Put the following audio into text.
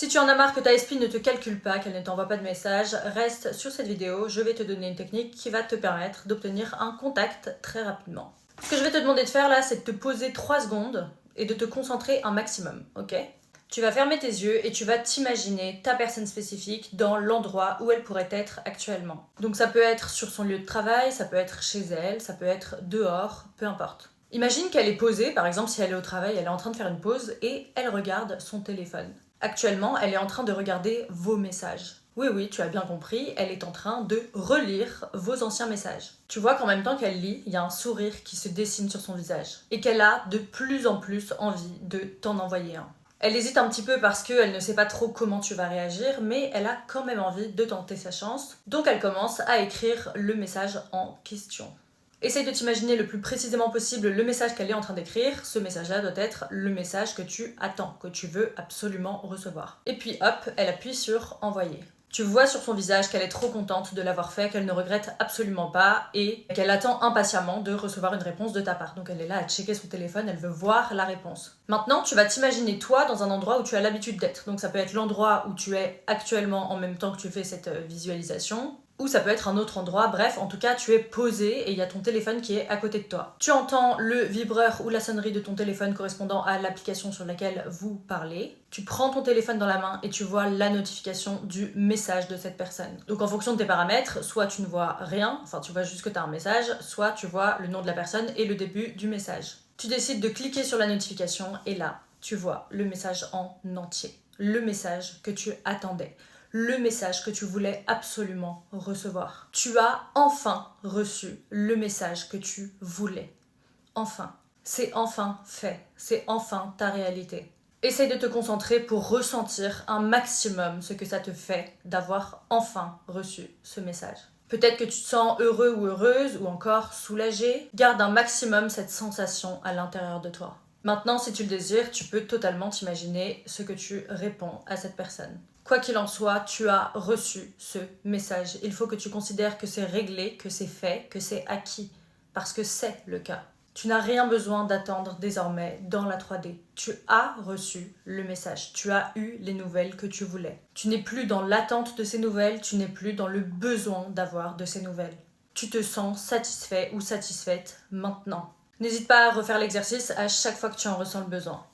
Si tu en as marre que ta esprit ne te calcule pas, qu'elle ne t'envoie pas de message, reste sur cette vidéo, je vais te donner une technique qui va te permettre d'obtenir un contact très rapidement. Ce que je vais te demander de faire là, c'est de te poser 3 secondes et de te concentrer un maximum, ok? Tu vas fermer tes yeux et tu vas t'imaginer ta personne spécifique dans l'endroit où elle pourrait être actuellement. Donc ça peut être sur son lieu de travail, ça peut être chez elle, ça peut être dehors, peu importe. Imagine qu'elle est posée, par exemple si elle est au travail, elle est en train de faire une pause et elle regarde son téléphone. Actuellement, elle est en train de regarder vos messages. Oui, tu as bien compris, elle est en train de relire vos anciens messages. Tu vois qu'en même temps qu'elle lit, il y a un sourire qui se dessine sur son visage et qu'elle a de plus en plus envie de t'en envoyer un. Elle hésite un petit peu parce qu'elle ne sait pas trop comment tu vas réagir, mais elle a quand même envie de tenter sa chance. Donc elle commence à écrire le message en question. Essaye de t'imaginer le plus précisément possible le message qu'elle est en train d'écrire. Ce message-là doit être le message que tu attends, que tu veux absolument recevoir. Et puis hop, elle appuie sur envoyer. Tu vois sur son visage qu'elle est trop contente de l'avoir fait, qu'elle ne regrette absolument pas et qu'elle attend impatiemment de recevoir une réponse de ta part. Donc elle est là à checker son téléphone, elle veut voir la réponse. Maintenant, tu vas t'imaginer toi dans un endroit où tu as l'habitude d'être. Donc ça peut être l'endroit où tu es actuellement en même temps que tu fais cette visualisation. Ou ça peut être un autre endroit, bref, en tout cas, tu es posé et il y a ton téléphone qui est à côté de toi. Tu entends le vibreur ou la sonnerie de ton téléphone correspondant à l'application sur laquelle vous parlez. Tu prends ton téléphone dans la main et tu vois la notification du message de cette personne. Donc en fonction de tes paramètres, soit tu ne vois rien, enfin tu vois juste que tu as un message, soit tu vois le nom de la personne et le début du message. Tu décides de cliquer sur la notification et là, tu vois le message en entier. Le message que tu attendais. Le message que tu voulais absolument recevoir. Tu as enfin reçu le message que tu voulais. Enfin. C'est enfin fait. C'est enfin ta réalité. Essaye de te concentrer pour ressentir un maximum ce que ça te fait d'avoir enfin reçu ce message. Peut-être que tu te sens heureux ou heureuse ou encore soulagé. Garde un maximum cette sensation à l'intérieur de toi. Maintenant, si tu le désires, tu peux totalement t'imaginer ce que tu réponds à cette personne. Quoi qu'il en soit, tu as reçu ce message. Il faut que tu considères que c'est réglé, que c'est fait, que c'est acquis. Parce que c'est le cas. Tu n'as rien besoin d'attendre désormais dans la 3D. Tu as reçu le message. Tu as eu les nouvelles que tu voulais. Tu n'es plus dans l'attente de ces nouvelles. Tu n'es plus dans le besoin d'avoir de ces nouvelles. Tu te sens satisfait ou satisfaite maintenant. N'hésite pas à refaire l'exercice à chaque fois que tu en ressens le besoin.